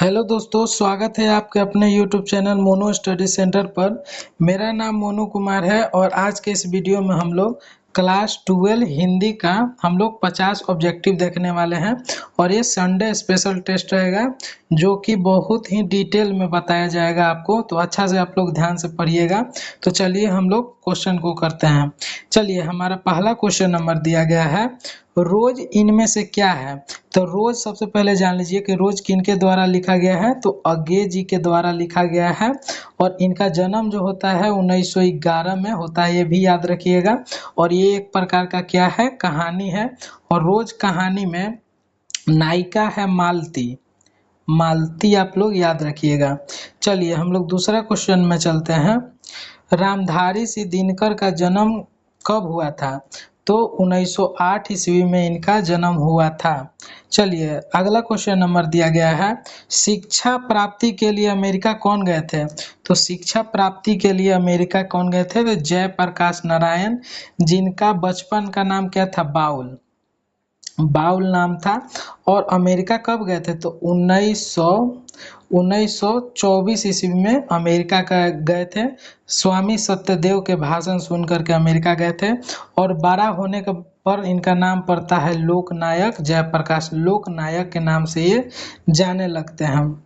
Hello दोस्तों, स्वागत है आपके अपने YouTube channel mono study centre पर। मेरा नाम मोनू कुमार है और आज के इस वीडियो में हम लोग क्लास 12 हिंदी का हम लोग 50 ऑब्जेक्टिव देखने वाले हैं। और ये संडे स्पेशल टेस्ट रहेगा जो कि बहुत ही डिटेल में बताया जाएगा आपको, तो अच्छा से आप लोग ध्यान से पढ़िएगा। तो चलिए हम लोग क्वेश्चन को करते हैं। चलिए, हमारा पहला क्वेश्चन नंबर दिया गया है, रोज इनमें से क्या है। तो रोज सबसे पहले जान लीजिए कि रोज किनके द्वारा लिखा गया है, तो अज्ञे जी के द्वारा लिखा गया है। और इनका जन्म जो होता है 1911 में होता है, ये भी याद रखिएगा। और ये एक प्रकार का क्या है, कहानी है। और रोज कहानी में नायिका है मालती। मालती आप लोग याद रखिएगा। चलिए हम लोग दूसरा क्वेश्चन में चलते हैं। रामधारी सिंह दिनकर का जन्म कब हुआ था, तो 1908 ईस्वी में इनका जन्म हुआ था। चलिए अगला क्वेश्चन नंबर दिया गया है, शिक्षा प्राप्ति के लिए अमेरिका कौन गए थे। तो शिक्षा प्राप्ति के लिए अमेरिका कौन गए थे, तो जयप्रकाश नारायण, जिनका बचपन का नाम क्या था, बाउल। बाउल नाम था। और अमेरिका कब गए थे, तो 1924 ईस्वी में अमेरिका का गए थे। स्वामी सत्यदेव के भाषण सुन करके अमेरिका गए थे। और बड़ा होने के पर इनका नाम पड़ता है लोकनायक, जयप्रकाश लोकनायक के नाम से ये जाने लगते हैं।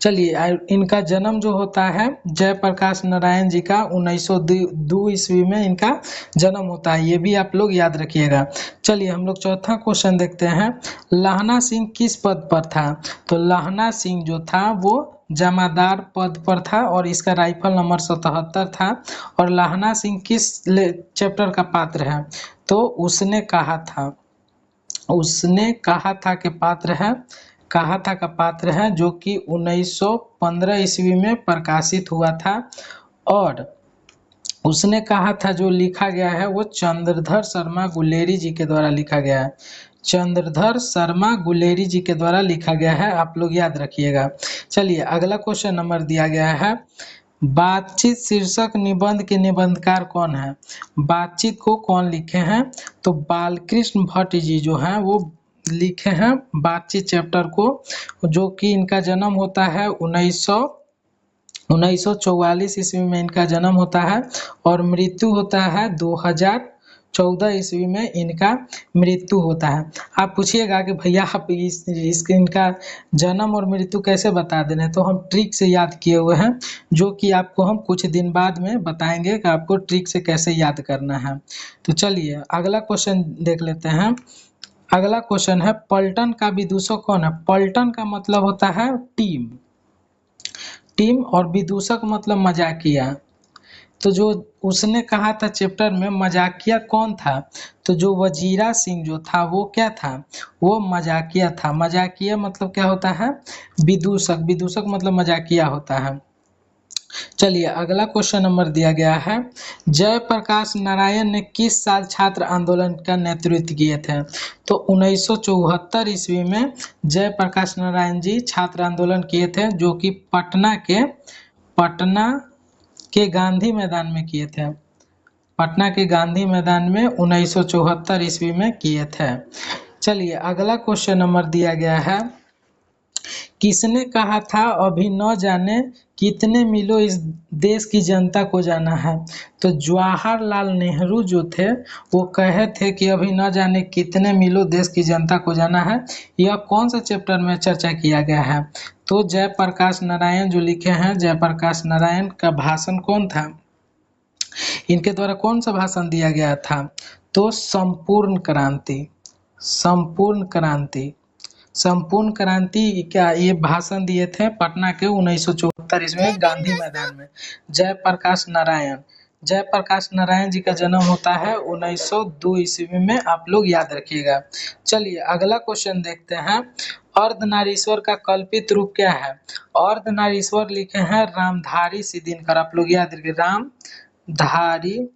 चलिए इनका जन्म जो होता है जयप्रकाश नारायण जी का 1902 ईस्वी में इनका जन्म होता है, ये भी आप लोग याद रखिएगा। चलिए हम लोग चौथा क्वेश्चन देखते हैं, लहना सिंह किस पद पर था। तो लहना सिंह जो था वो जमादार पद पर था और इसका राइफल नंबर 77 था। और लहना सिंह किस चैप्टर का पात्र है, तो उसने कहा था के पात्र है, कहा था का पात्र है, जो कि 1915 ईस्वी में प्रकाशित हुआ था। और उसने कहा था जो लिखा गया है वो चंद्रधर शर्मा गुलेरी जी के द्वारा लिखा गया है। चंद्रधर शर्मा गुलेरी जी के द्वारा लिखा गया है, आप लोग याद रखिएगा। चलिए अगला क्वेश्चन नंबर दिया गया है, बातचीत शीर्षक निबंध के निबंधकार कौन है। बातचीत को कौन लिखे हैं, तो बालकृष्ण भट्ट जी जो हैं वो लिखे हैं बातचीत चैप्टर को, जो कि इनका जन्म होता है 1944 ईस्वी में इनका जन्म होता है। और मृत्यु होता है 2014 ईस्वी में इनका मृत्यु होता है। आप पूछिएगा कि भैया आप इनका जन्म और मृत्यु कैसे बता दे रहे हैं, तो हम ट्रिक से याद किए हुए हैं, जो कि आपको हम कुछ दिन बाद में बताएंगे कि आपको ट्रिक से कैसे याद करना है। तो चलिए अगला क्वेश्चन देख लेते हैं। अगला क्वेश्चन है, पलटन का विदूषक कौन है। पलटन का मतलब होता है टीम, टीम और विदूषक मतलब मजाकिया। तो जो उसने कहा था चैप्टर में मजाकिया कौन था, तो जो वजीरा सिंह जो था वो क्या था, वो मजाकिया था। मजाकिया मतलब क्या होता है, विदूषक, विदूषक मतलब मजाकिया होता है। चलिए अगला क्वेश्चन नंबर दिया गया है, जयप्रकाश नारायण ने किस साल छात्र आंदोलन का नेतृत्व किए थे। तो 1974 ईस्वी में जयप्रकाश नारायण जी छात्र आंदोलन किए थे, जो कि पटना के गांधी मैदान में किए थे। पटना के गांधी मैदान में 1974 ईस्वी में किए थे। चलिए अगला क्वेश्चन नंबर दिया गया है, किसने कहा था अभी न जाने कितने मीलों इस देश की जनता को जाना है। तो जवाहरलाल नेहरू जो थे वो कहे थे कि अभी न जाने कितने मीलों देश की जनता को जाना है। यह कौन सा चैप्टर में चर्चा किया गया है, तो जयप्रकाश नारायण जो लिखे हैं, जयप्रकाश नारायण का भाषण कौन था, इनके द्वारा कौन सा भाषण दिया गया था, तो संपूर्ण क्रांति। संपूर्ण क्रांति, संपूर्ण क्रांति क्या ये भाषण दिए थे पटना के 1974 ईस्वी में गांधी मैदान में। जयप्रकाश नारायण, जयप्रकाश नारायण जी का जन्म होता है 1902 ईस्वी में, आप लोग याद रखिएगा। चलिए अगला क्वेश्चन देखते हैं, अर्धनारीश्वर का कल्पित रूप क्या है। अर्धनारीश्वर लिखे हैं रामधारी सिंह दिनकर, आप लोग याद रखिए, रामधारी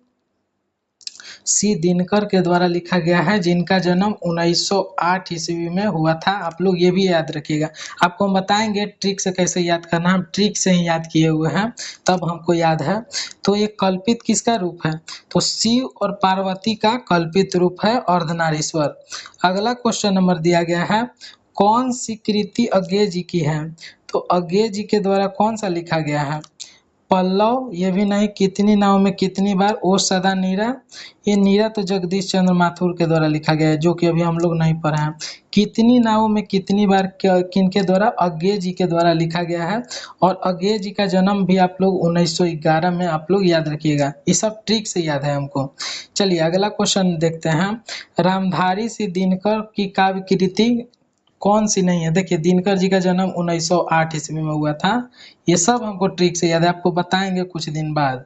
सी दिनकर के द्वारा लिखा गया है, जिनका जन्म 1908 ईस्वी में हुआ था। आप लोग ये भी याद रखिएगा, आपको हम बताएंगे ट्रिक से कैसे याद करना, हम ट्रिक से ही याद किए हुए हैं तब हमको याद है। तो ये कल्पित किसका रूप है, तो शिव और पार्वती का कल्पित रूप है अर्धनारीश्वर। अगला क्वेश्चन नंबर दिया गया है, कौन सी कृति अज्ञेय जी की है? तो अज्ञेय जी के द्वारा कौन सा लिखा गया है? पल्लव, ये भी नहीं। कितनी नाव में कितनी बार, ओ सदा नीरा, ये नीरा तो जगदीश चंद्र माथुर के द्वारा लिखा गया है, जो कि अभी हम लोग नहीं पढ़े हैं। कितनी नावों में कितनी बार किनके द्वारा? अज्ञेय जी के द्वारा लिखा गया है। और अज्ञेय जी का जन्म भी आप लोग 1911 में आप लोग याद रखिएगा, ये सब ट्रिक से याद है हमको। चलिए अगला क्वेश्चन देखते हैं। रामधारी सिंह दिनकर की काव्य कृति कौन सी नहीं है? देखिए दिनकर जी का जन्म 1908 ईस्वी में हुआ था। ये सब हमको ट्रिक से याद है, आपको बताएंगे कुछ दिन बाद।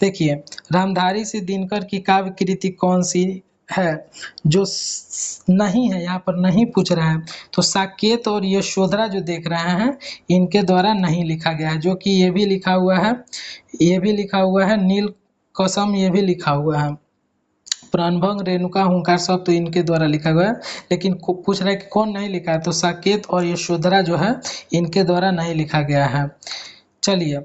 देखिए रामधारी सिंह दिनकर की काव्य कृति कौन सी है? जो नहीं है, यहाँ पर नहीं पूछ रहा है। तो साकेत और यशोधरा जो देख रहे हैं, इनके द्वारा नहीं लिखा गया है। जो कि ये भी लिखा हुआ है, ये भी लिखा हुआ है, नील कसम ये भी लिखा हुआ है। प्राणभंग, रेणुका, हुंकार सब तो इनके द्वारा लिखा गया है। लेकिन पूछ रहा है कि कौन नहीं लिखा है? तो साकेत और यशोधरा जो है, इनके द्वारा नहीं लिखा गया है। चलिए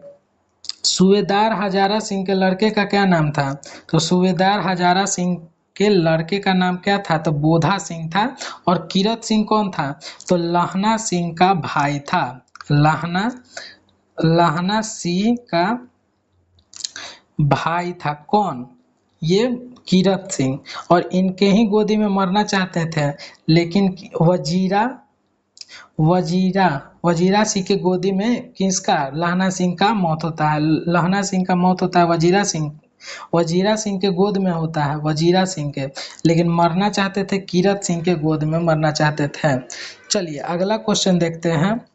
सूबेदार हजारा सिंह के लड़के का क्या नाम था? तो सूबेदार हजारा सिंह के लड़के का नाम क्या था? तो बोधा सिंह था। और कीरत सिंह कौन था? तो लहना सिंह का भाई था। लहना लहना सिंह का भाई था। कौन? ये कीरत सिंह। और इनके ही गोदी में मरना चाहते थे, लेकिन वजीरा वजीरा वजीरा सिंह के गोदी में किसका? लहना सिंह का मौत होता है। लहना सिंह का मौत होता है वजीरा सिंह के गोद में होता है, वजीरा सिंह के। लेकिन मरना चाहते थे कीरत सिंह के गोद में मरना चाहते थे। चलिए अगला क्वेश्चन देखते हैं।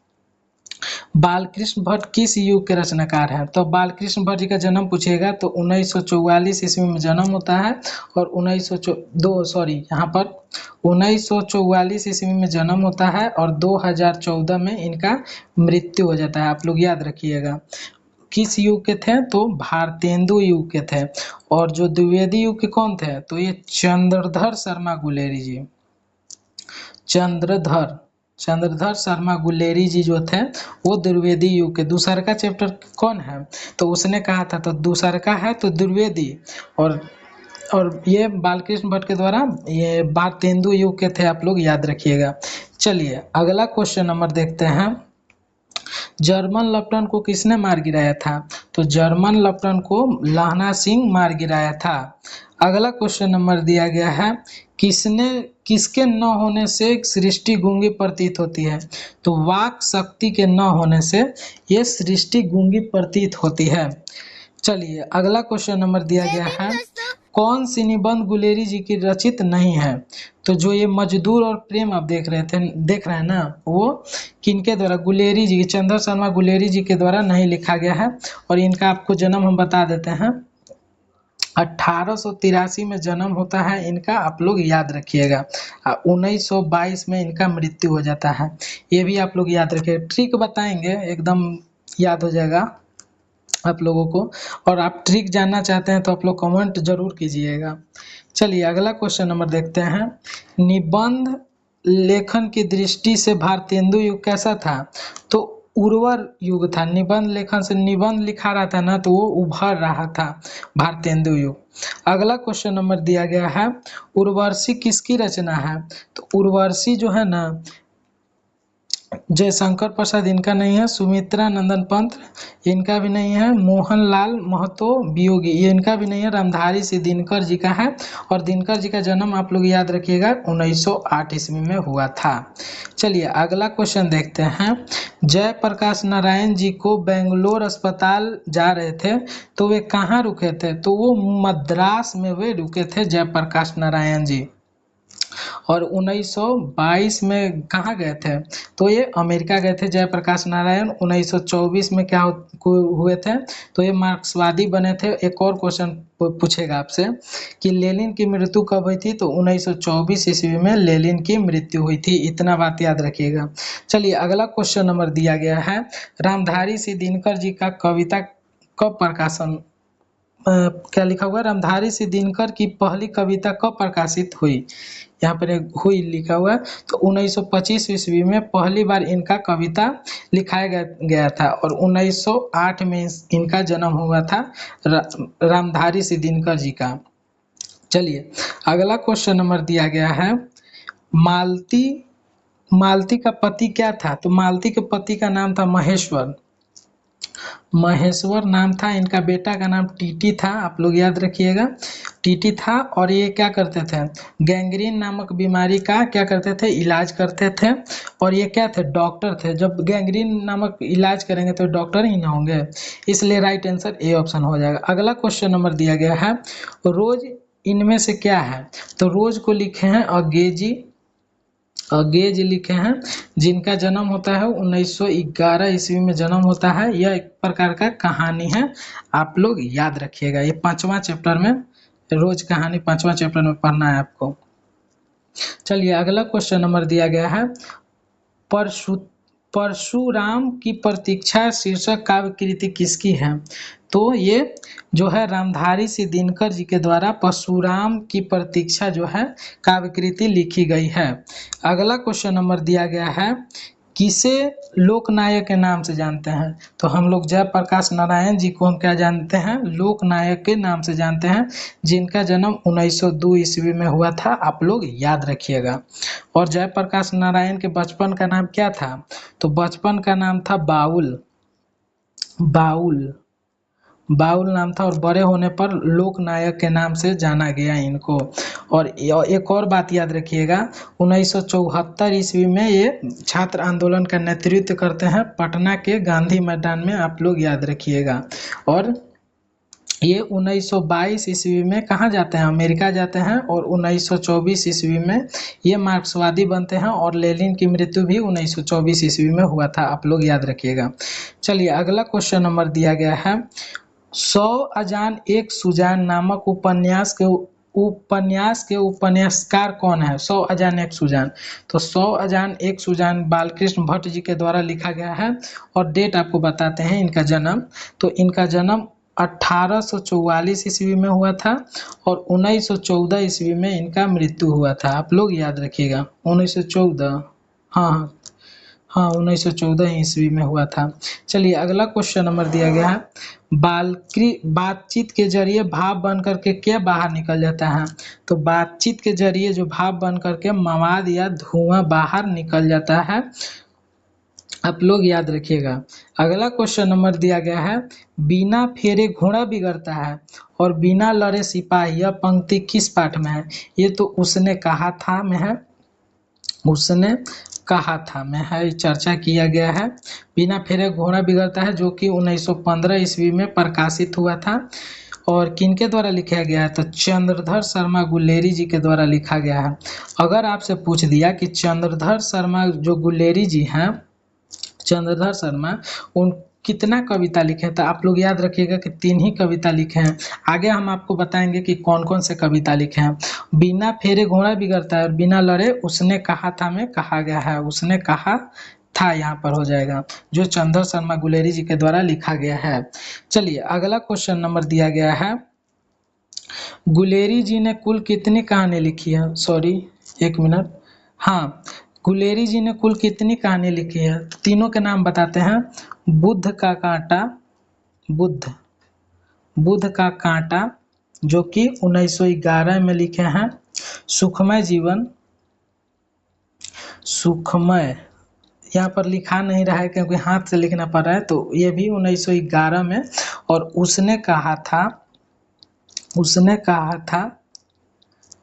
बालकृष्ण भट्ट किस युग के रचनाकार हैं? तो बालकृष्ण भट्ट जी का जन्म पूछेगा तो 1944 ईस्वी में जन्म होता है। और 1944 ईस्वी में जन्म होता है और 2014 में इनका मृत्यु हो जाता है। आप लोग याद रखिएगा। किस युग के थे? तो भारतेंदु युग के थे। और जो द्विवेदी युग के कौन थे? तो ये चंद्रधर शर्मा गुलेरी जी। चंद्रधर शर्मा गुलेरी जी जो थे, वो द्विवेदी युग के। दूसर का चैप्टर कौन है? तो उसने कहा था, तो दूसर का है तो द्विवेदी। और ये बालकृष्ण भट्ट के द्वारा ये भारतेंदु युग के थे, आप लोग याद रखिएगा। चलिए अगला क्वेश्चन नंबर देखते हैं। जर्मन लफ्टन को किसने मार गिराया था? तो जर्मन लफ्टन को लहना सिंह मार गिराया था। अगला क्वेश्चन नंबर दिया गया है। किसके न होने से सृष्टि गूंगी प्रतीत होती है? तो वाक शक्ति के न होने से ये सृष्टि गूंगी प्रतीत होती है। चलिए अगला क्वेश्चन नंबर दिया गया है। कौन सी निबंध गुलेरी जी की रचित नहीं है? तो जो ये मजदूर और प्रेम आप देख रहे हैं ना, वो किनके द्वारा? गुलेरी जी, चंद्र शर्मा गुलेरी जी के द्वारा नहीं लिखा गया है। और इनका आपको जन्म हम बता देते हैं। 1883 में जन्म होता है इनका, आप लोग याद रखिएगा। 1922 में इनका मृत्यु हो जाता है। ये भी आप लोग याद रखिएगा, ट्रिक बताएंगे एकदम याद हो जाएगा आप लोगों को। और आप ट्रिक जानना चाहते हैं तो आप लोग कमेंट जरूर कीजिएगा। चलिए अगला क्वेश्चन नंबर देखते हैं। निबंध लेखन की दृष्टि से भारतेंदु युग कैसा था? तो उर्वर युग था। निबंध लेखन से निबंध लिखा रहा था ना, तो वो उभर रहा था भारतेंदु युग। अगला क्वेश्चन नंबर दिया गया है। उर्वशी किसकी रचना है? तो उर्वशी जो है ना, जयशंकर प्रसाद इनका नहीं है। सुमित्रा नंदन पंत इनका भी नहीं है। मोहनलाल महतो वियोगी ये इनका भी नहीं है। रामधारी सिंह दिनकर जी का है। और दिनकर जी का जन्म आप लोग याद रखिएगा 1908 ईस्वी में हुआ था। चलिए अगला क्वेश्चन देखते हैं। जयप्रकाश नारायण जी को बेंगलोर अस्पताल जा रहे थे, तो वे कहाँ रुके थे? तो वो मद्रास में वे रुके थे जयप्रकाश नारायण जी। और 1922 में कहाँ गए थे? तो ये अमेरिका गए थे जयप्रकाश नारायण। 1924 में क्या हुए थे? तो ये मार्क्सवादी बने थे। एक और क्वेश्चन पूछेगा आपसे कि लेनिन की मृत्यु कब हुई थी? तो 1924 ईस्वी में लेनिन की मृत्यु हुई थी। इतना बात याद रखिएगा। चलिए अगला क्वेश्चन नंबर दिया गया है। रामधारी सिंह दिनकर जी का कविता कब प्रकाशन क्या लिखा हुआ है? रामधारी सिंह दिनकर की पहली कविता कब प्रकाशित हुई? यहाँ पर हुई लिखा हुआ है। तो 1925 ईस्वी में पहली बार इनका कविता लिखाया गया था। और 1908 में इनका जन्म हुआ था रामधारी सिंह दिनकर जी का। चलिए अगला क्वेश्चन नंबर दिया गया है। मालती मालती का पति क्या था? तो मालती के पति का नाम था महेश्वर। महेश्वर नाम था। इनका बेटा का नाम टीटी था, आप लोग याद रखिएगा, टीटी था। और ये क्या करते थे? गैंग्रीन नामक बीमारी का क्या करते थे? इलाज करते थे। और ये क्या थे? डॉक्टर थे। जब गैंग्रीन नामक इलाज करेंगे तो डॉक्टर ही ना होंगे, इसलिए राइट आंसर ए ऑप्शन हो जाएगा। अगला क्वेश्चन नंबर दिया गया है, रोज इनमें से क्या है? तो रोज को लिखे हैं अगेजी, अगेज लिखे हैं, जिनका जन्म होता है 1911 ईस्वी में जन्म होता है। यह एक प्रकार का कहानी है, आप लोग याद रखिएगा। ये 5वां चैप्टर में, रोज कहानी 5वां चैप्टर में पढ़ना है आपको। चलिए अगला क्वेश्चन नंबर दिया गया है, परशु परशुराम की प्रतीक्षा शीर्षक काव्य कृति किसकी है? तो ये जो है रामधारी सिंह दिनकर जी के द्वारा परशुराम की प्रतीक्षा जो है काव्य कृति लिखी गई है। अगला क्वेश्चन नंबर दिया गया है, किसे लोकनायक के नाम से जानते हैं? तो हम लोग जयप्रकाश नारायण जी को हम क्या जानते हैं? लोकनायक के नाम से जानते हैं, जिनका जन्म 1902 ईस्वी में हुआ था, आप लोग याद रखिएगा। और जयप्रकाश नारायण के बचपन का नाम क्या था? तो बचपन का नाम था बाउल, बाउल, बाउल नाम था। और बड़े होने पर लोकनायक के नाम से जाना गया इनको। और एक और बात याद रखिएगा, 1974 ईस्वी में ये छात्र आंदोलन का नेतृत्व करते हैं पटना के गांधी मैदान में, आप लोग याद रखिएगा। और ये 1922 ईस्वी में कहाँ जाते हैं? अमेरिका जाते हैं। और 1924 ईस्वी में ये मार्क्सवादी बनते हैं। और लेनिन की मृत्यु भी 1924 ईस्वी में हुआ था, आप लोग याद रखिएगा। चलिए अगला क्वेश्चन नंबर दिया गया है, 100 अजान एक सुजान नामक उपन्यास के उपन्यासकार कौन है? 100 अजान एक सुजान। तो 100 अजान एक सुजान बालकृष्ण भट्ट जी के द्वारा लिखा गया है। और डेट आपको बताते हैं इनका जन्म। तो इनका जन्म 1844 ईस्वी में हुआ था। और 1914 ईस्वी में इनका मृत्यु हुआ था, आप लोग याद रखिएगा। 1914, हाँ हाँ 1914 ईस्वी में हुआ था। चलिए अगला क्वेश्चन नंबर दिया गया है, बातचीत के जरिए भाव बन करके क्या बाहर निकल जाता है? तो बातचीत के जरिए जो भाव बन करके मवाद या धुआं बाहर निकल जाता है, आप लोग याद रखिएगा। अगला क्वेश्चन नंबर दिया गया है, बिना फेरे घोड़ा बिगड़ता है और बिना लड़े सिपाही, यह पंक्ति किस पाठ में है? ये तो उसने कहा था में है, उसने कहा था में है, चर्चा किया गया है। बिना फेरे घोड़ा बिगड़ता है, जो कि 1915 ईस्वी में प्रकाशित हुआ था। और किनके द्वारा लिखा गया है? तो चंद्रधर शर्मा गुलेरी जी के द्वारा लिखा गया है। अगर आपसे पूछ दिया कि चंद्रधर शर्मा जो गुलेरी जी हैं, चंद्रधर शर्मा उन कितना कविता लिखे हैं, तो आप लोग याद रखिएगा कि 3 ही कविता लिखे हैं। आगे हम आपको बताएंगे कि कौन कौन से कविता लिखे हैं। बिना फेरे घोड़ा बिगड़ता है और बिना लड़े उसने कहा था में कहा गया है, उसने कहा था यहाँ पर हो जाएगा, जो चंद्रधर शर्मा गुलेरी जी के द्वारा लिखा गया है। चलिए अगला क्वेश्चन नंबर दिया गया है, गुलेरी जी ने कुल कितनी कहानी लिखी है? सॉरी एक मिनट, हाँ गुलेरी जी ने कुल कितनी कहानी लिखी है? तीनों के नाम बताते हैं, बुद्ध का कांटा, बुद्ध, बुद्ध का कांटा जो कि 1911 में लिखे हैं, सुखमय जीवन, सुखमय यहाँ पर लिखा नहीं रहा है क्योंकि हाथ से लिखना पड़ रहा है, तो ये भी 1911 में। और उसने कहा था, उसने कहा था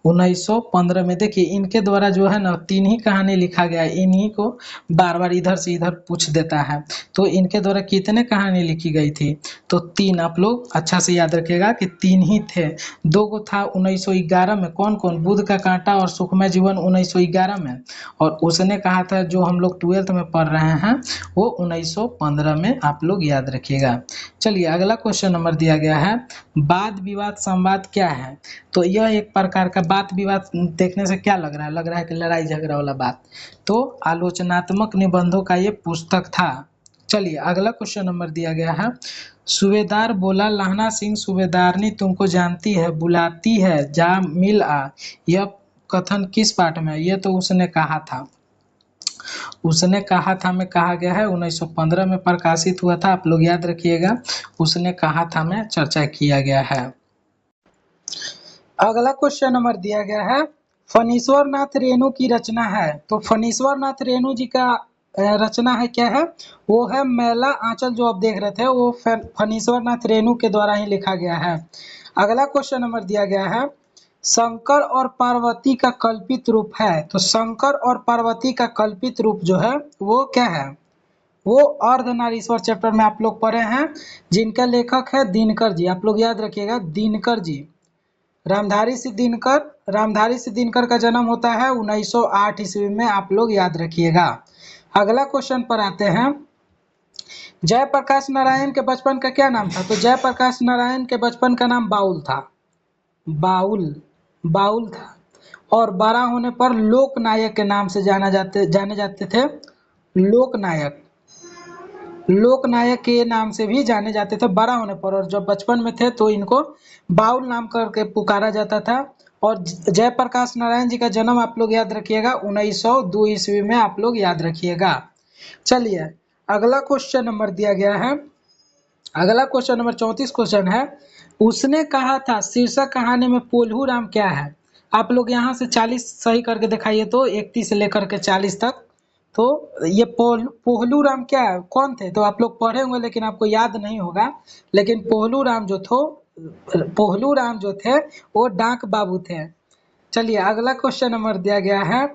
1915 में। देखिए इनके द्वारा जो है ना 3 ही कहानी लिखा गया है, इन्हीं को बार बार इधर से इधर पूछ देता है। तो इनके द्वारा कितने कहानी लिखी गई थी? तो 3, आप लोग अच्छा से याद रखिएगा कि 3 ही थे। 2 को था 1911 में, कौन कौन? बुद्ध का कांटा और सुखमय जीवन 1911 में। और उसने कहा था जो हम लोग 12th में पढ़ रहे हैं वो 1915 में, आप लोग याद रखिएगा। चलिए अगला क्वेश्चन नंबर दिया गया है, वाद विवाद संवाद क्या है? तो यह एक प्रकार का बात विवाद देखने से क्या लग रहा है? लग रहा है कि लड़ाई झगड़ा वाला बात। तो आलोचनात्मक निबंधों का ये पुस्तक था। चलिए अगला क्वेश्चन नंबर दिया गया है, सूबेदार बोला लहना सिंह सूबेदारनी तुमको जानती है बुलाती है जा मिल आ, यह कथन किस पाठ में है? ये तो उसने कहा था, उसने कहा था में कहा गया है, 1915 में प्रकाशित हुआ था, आप लोग याद रखिएगा। उसने कहा था में चर्चा किया गया है। अगला क्वेश्चन नंबर दिया गया है, फणीश्वर नाथ रेणु की रचना है। तो फणीश्वर नाथ रेणु जी का रचना है, क्या है वो है मैला आंचल। जो आप देख रहे थे वो फणीश्वर नाथ रेणु के द्वारा ही लिखा गया है। अगला क्वेश्चन नंबर दिया गया है, शंकर और पार्वती का कल्पित रूप है। तो शंकर और पार्वती का कल्पित रूप जो है वो क्या है, वो अर्धनारीश्वर चैप्टर में आप लोग पढ़े हैं, जिनका लेखक है दिनकर जी। आप लोग याद रखिएगा दिनकर जी। रामधारी सिंह दिनकर का जन्म होता है 1908 ईस्वी में, आप लोग याद रखिएगा। अगला क्वेश्चन पर आते हैं, जयप्रकाश नारायण के बचपन का क्या नाम था। तो जयप्रकाश नारायण के बचपन का नाम बाउल था। बाउल बाउल था। और बड़ा होने पर लोकनायक के नाम से जाने जाते थे। लोकनायक लोकनायक के नाम से भी जाने जाते थे बड़ा होने पर, और जब बचपन में थे तो इनको बाउल नाम करके पुकारा जाता था। और जयप्रकाश नारायण जी का जन्म आप लोग याद रखिएगा 1902 ईस्वी में, आप लोग याद रखिएगा। चलिए अगला क्वेश्चन नंबर दिया गया है, अगला क्वेश्चन नंबर 34 क्वेश्चन है, उसने कहा था शीर्षक कहानी में पोल्हू राम क्या है। आप लोग यहाँ से 40 सही करके दिखाइए, तो 31 से लेकर के 40 तक। तो ये पोहलू राम क्या है, कौन थे। तो आप लोग पढ़े होंगे लेकिन आपको याद नहीं होगा, लेकिन पोहलू राम जो थे वो डाक बाबू थे। चलिए अगला क्वेश्चन नंबर दिया गया है,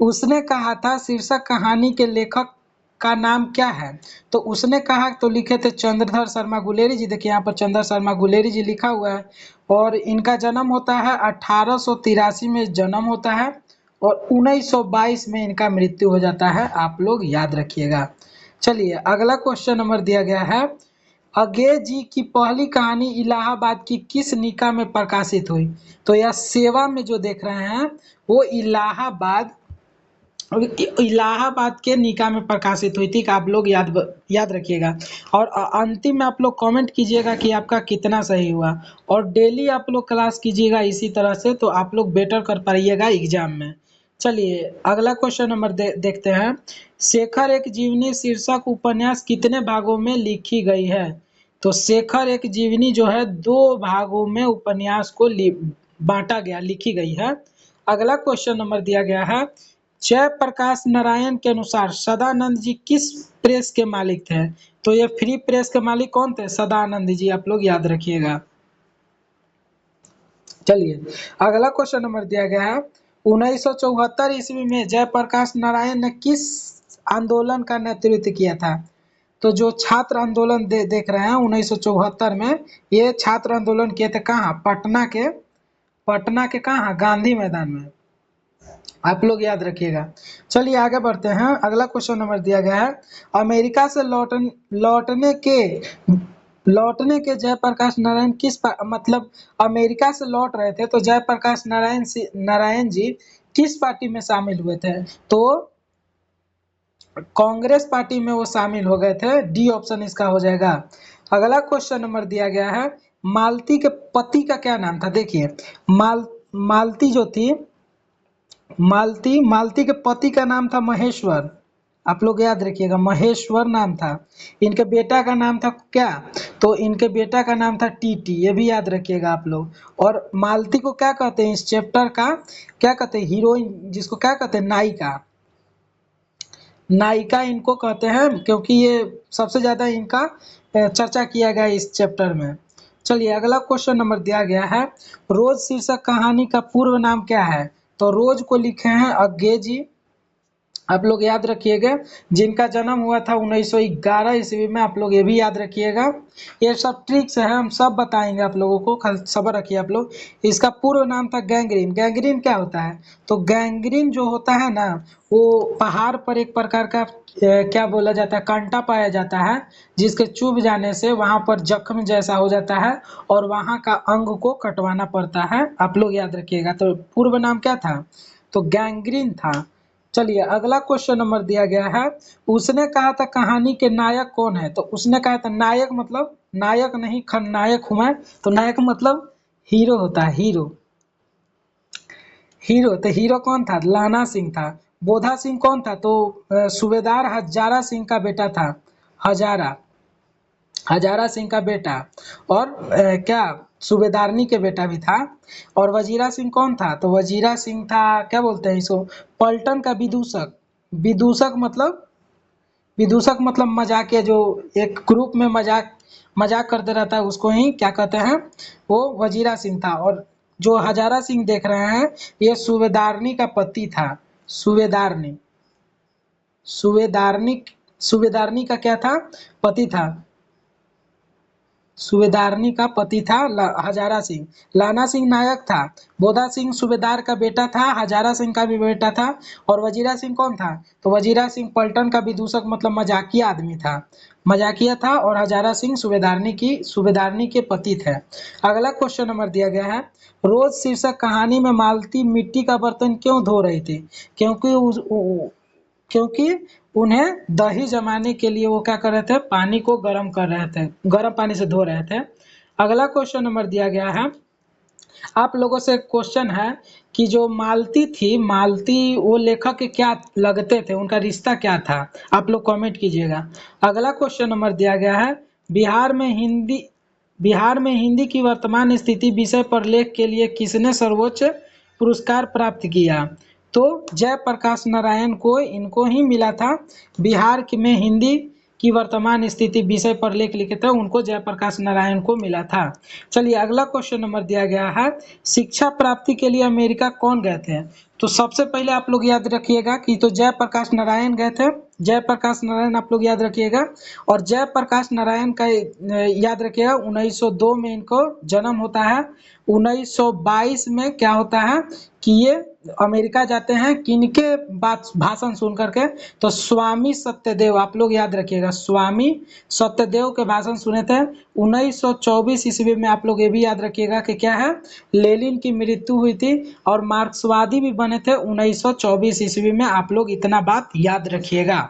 उसने कहा था शीर्षक कहानी के लेखक का नाम क्या है। तो उसने कहा तो लिखे थे चंद्रधर शर्मा गुलेरी जी। देखिए यहाँ पर चंद्र शर्मा गुलेरी जी लिखा हुआ है, और इनका जन्म होता है 1883 में जन्म होता है, और 1922 में इनका मृत्यु हो जाता है, आप लोग याद रखिएगा। चलिए अगला क्वेश्चन नंबर दिया गया है, अज्ञे जी की पहली कहानी इलाहाबाद की किस निका में प्रकाशित हुई। तो यह सेवा में जो देख रहे हैं वो इलाहाबाद के निका में प्रकाशित हुई थी, आप लोग याद रखिएगा। और अंतिम में आप लोग कमेंट कीजिएगा कि आपका कितना सही हुआ, और डेली आप लोग क्लास कीजिएगा इसी तरह से, तो आप लोग बेटर कर पाइएगा एग्जाम में। चलिए अगला क्वेश्चन नंबर देखते हैं, शेखर एक जीवनी शीर्षक उपन्यास कितने भागों में लिखी गई है। तो शेखर एक जीवनी जो है 2 भागों में उपन्यास को बांटा गया, लिखी गई है। अगला क्वेश्चन नंबर दिया गया है, जयप्रकाश नारायण के अनुसार सदानंद जी किस प्रेस के मालिक थे। तो ये फ्री प्रेस के मालिक कौन थे, सदानंद जी, आप लोग याद रखिएगा। चलिए अगला क्वेश्चन नंबर दिया गया है, 1974 ईस्वी में जयप्रकाश नारायण ने किस आंदोलन का नेतृत्व किया था। तो जो छात्र आंदोलन देख रहे हैं 1974 में, ये छात्र आंदोलन किए थे कहाँ, पटना के कहाँ, गांधी मैदान में, आप लोग याद रखिएगा। चलिए आगे बढ़ते हैं, अगला क्वेश्चन नंबर दिया गया है, अमेरिका से लौटने के जयप्रकाश नारायण मतलब अमेरिका से लौट रहे थे, तो जयप्रकाश नारायण जी किस पार्टी में शामिल हुए थे। तो कांग्रेस पार्टी में वो शामिल हो गए थे, डी ऑप्शन इसका हो जाएगा। अगला क्वेश्चन नंबर दिया गया है, मालती के पति का क्या नाम था। देखिए मालती जो थी, मालती के पति का नाम था महेश्वर, आप लोग याद रखिएगा, महेश्वर नाम था। इनके बेटा का नाम था क्या, तो इनके बेटा का नाम था टीटी, ये भी याद रखिएगा आप लोग। और मालती को क्या कहते हैं, इस चैप्टर का क्या कहते हैं, हीरोइन, जिसको क्या कहते हैं, नायिका इनको कहते हैं, क्योंकि ये सबसे ज्यादा इनका चर्चा किया गया इस चैप्टर में। चलिए अगला क्वेश्चन नंबर दिया गया है, रोज शीर्षक कहानी का पूर्व नाम क्या है। तो रोज को लिखे हैं अज्ञे जी, आप लोग याद रखिएगा, जिनका जन्म हुआ था 1911 ईस्वी में, आप लोग ये भी याद रखिएगा। ये सब ट्रिक्स है, हम सब बताएंगे आप लोगों को, कल सब्र रखिए आप लोग। इसका पूर्व नाम था गैंग्रीन। गैंग्रीन क्या होता है, तो गैंग्रीन जो होता है ना, वो पहाड़ पर एक प्रकार का क्या बोला जाता है, कांटा पाया जाता है, जिसके चुभ जाने से वहां पर जख्म जैसा हो जाता है, और वहां का अंग को कटवाना पड़ता है, आप लोग याद रखिएगा। तो पूर्व नाम क्या था, तो गैंग्रीन था। चलिए अगला क्वेश्चन नंबर दिया गया है, उसने कहा था कहानी के नायक कौन है। तो उसने कहा था नायक मतलब नायक नहीं, खलनायक हूं मैं। तो नायक मतलब हीरो होता है, हीरो तो हीरो कौन था, लाना सिंह था। बोधा सिंह कौन था, तो सूबेदार हजारा सिंह का बेटा था, हजारा। हजारा सिंह का बेटा, और क्या सूबेदारनी के बेटा भी था। और वजीरा सिंह कौन था? तो वजीरा सिंह था, क्या बोलते हैं इसको, पलटन का विदूषक। विदूषक मतलब, विदूषक मतलब मजाकिया, जो एक ग्रुप में मजाक मजाक करते रहता है उसको ही क्या कहते हैं, वो वजीरा सिंह था। और जो हजारा सिंह देख रहे हैं, ये सूबेदारनी का पति था। सूबेदारनी, सूबेदारनी, सूबेदारनी का क्या था, पति था। सूबेदारनी का पति था हजारा सिंह। लाना सिंह नायक था। बोधा सिंह सूबेदार का बेटा था, हजारा सिंह का भी बेटा था। और वजीरा सिंह कौन था? तो वजीरा सिंह पलटन का विदूषक मतलब मजाकिया आदमी था, मजाकिया था। और हजारा सिंह सूबेदारनी के पति थे। अगला क्वेश्चन नंबर दिया गया है, रोज शीर्षक कहानी में मालती मिट्टी का बर्तन क्यों धो रही थी? क्योंकि उन्हें दही जमाने के लिए वो क्या कर रहे थे, पानी को गर्म कर रहे थे, गर्म पानी से धो रहे थे। अगला क्वेश्चन नंबर दिया गया है, आप लोगों से क्वेश्चन है कि जो मालती थी, मालती वो लेखक के क्या लगते थे, उनका रिश्ता क्या था? आप लोग कमेंट कीजिएगा। अगला क्वेश्चन नंबर दिया गया है, बिहार में हिंदी बिहार में हिंदी की वर्तमान स्थिति विषय पर लेख के लिए किसने सर्वोच्च पुरस्कार प्राप्त किया? तो जयप्रकाश नारायण को, इनको ही मिला था। बिहार में हिंदी की वर्तमान स्थिति विषय पर लेख लिखे थे, उनको जयप्रकाश नारायण को मिला था। चलिए अगला क्वेश्चन नंबर दिया गया है, शिक्षा प्राप्ति के लिए अमेरिका कौन गए थे? तो सबसे पहले आप लोग याद रखिएगा कि तो जयप्रकाश नारायण गए थे। जयप्रकाश नारायण आप लोग याद रखिएगा। और जयप्रकाश नारायण का याद रखिएगा 1902 में इनको जन्म होता है। 1922 में क्या होता है कि ये अमेरिका जाते हैं, किनके बात भाषण सुन करके? तो स्वामी सत्यदेव, आप लोग याद रखिएगा, स्वामी सत्यदेव के भाषण सुने थे। 1924 ईस्वी में आप लोग ये भी याद रखिएगा कि क्या है, लेनिन की मृत्यु हुई थी। और मार्क्सवादी भी बने थे 1924 ईस्वी में, आप लोग इतना बात याद रखिएगा।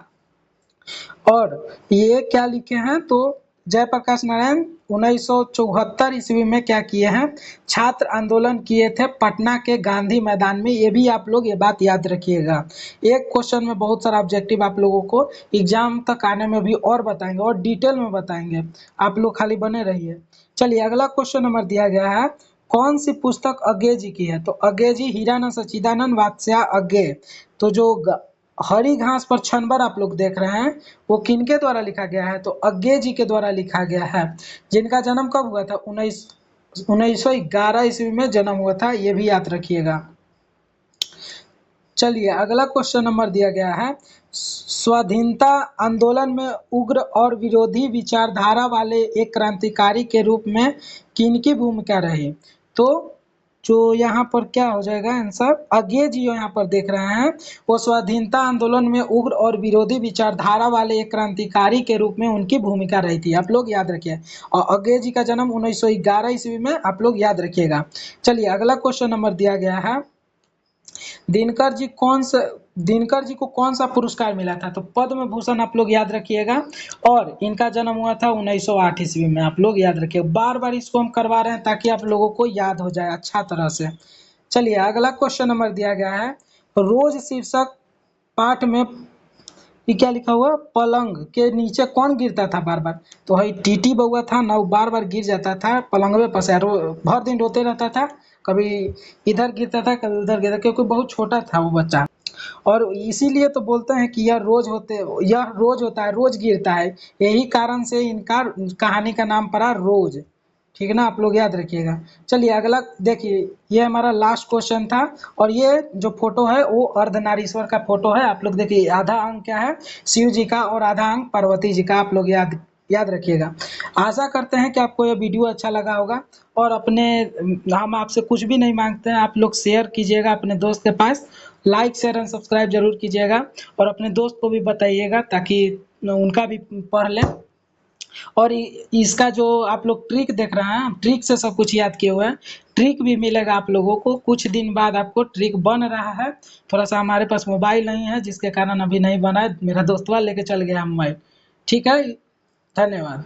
और ये क्या लिखे हैं, तो जयप्रकाश नारायण 1974 ईस्वी में क्या किए हैं, छात्र आंदोलन किए थे पटना के गांधी मैदान में। ये भी आप लोग ये बात याद रखिएगा। एक क्वेश्चन में बहुत सारा ऑब्जेक्टिव आप लोगों को एग्जाम तक आने में भी और बताएंगे, और डिटेल में बताएंगे, आप लोग खाली बने रहिए। चलिए अगला क्वेश्चन नंबर दिया गया है, कौन सी पुस्तक अज्ञे जी की है? तो अज्ञे जी हीरानंद सच्चिदानंद वात्स्या अज्ञे। तो जो हरी घास पर छनबर आप लोग देख रहे हैं, वो किनके द्वारा लिखा गया है? तो अज्ञे जी के द्वारा लिखा गया है, जिनका जन्म कब हुआ था? 1911 ईस्वी में जन्म हुआ था, ये भी याद रखिएगा। चलिए अगला क्वेश्चन नंबर दिया गया है, स्वाधीनता आंदोलन में उग्र और विरोधी विचारधारा वाले एक क्रांतिकारी के रूप में किनकी भूमिका रही? तो जो यहाँ पर क्या हो जाएगा आंसर, अज्ञे जी यहाँ पर देख रहे हैं, वो स्वाधीनता आंदोलन में उग्र और विरोधी विचारधारा वाले एक क्रांतिकारी के रूप में उनकी भूमिका रही थी, आप लोग याद रखिए। और अज्ञे जी का जन्म 1911 ईस्वी में, आप लोग याद रखिएगा। चलिए अगला क्वेश्चन नंबर दिया गया है, दिनकर जी को कौन सा पुरस्कार मिला था? तो पद्म भूषण आप लोग याद रखिएगा। और इनका जन्म हुआ था 1908 ईस्वी में, आप लोग याद रखिए। बार बार इसको हम करवा रहे हैं ताकि आप लोगों को याद हो जाए अच्छा तरह से। चलिए अगला क्वेश्चन नंबर दिया गया है, रोज शीर्षक पाठ में ये क्या लिखा हुआ, पलंग के नीचे कौन गिरता था बार बार? तो वही टीटी बउआ था ना, वो बार बार गिर जाता था पलंगवे पर से, भर दिन रोते रहता था, कभी इधर गिरता था कभी उधर गिरता, क्योंकि बहुत छोटा था वो बच्चा। और इसीलिए तो बोलते हैं कि यह रोज होता है, रोज गिरता है, यही कारण से इनका कहानी का नाम पड़ा रोज। ठीक है ना, आप लोग याद रखिएगा। चलिए अगला देखिए, ये हमारा लास्ट क्वेश्चन था। और ये जो फोटो है वो अर्धनारीश्वर का फोटो है, आप लोग देखिए, आधा अंग क्या है, शिव जी का, और आधा अंग पार्वती जी का, आप लोग याद रखिएगा। आशा करते हैं कि आपको यह वीडियो अच्छा लगा होगा। और हम आपसे कुछ भी नहीं मांगते हैं, आप लोग शेयर कीजिएगा अपने दोस्त के पास, लाइक शेयर एंड सब्सक्राइब जरूर कीजिएगा। और अपने दोस्त को भी बताइएगा ताकि उनका भी पढ़ लें। और इसका जो आप लोग ट्रिक देख रहे हैं, ट्रिक से सब कुछ याद किए हुए हैं, ट्रिक भी मिलेगा आप लोगों को कुछ दिन बाद, आपको ट्रिक बन रहा है। थोड़ा सा हमारे पास मोबाइल नहीं है जिसके कारण अभी नहीं बना है, मेरा दोस्तवा लेके चल गया मोबाइल। ठीक है, धन्यवाद।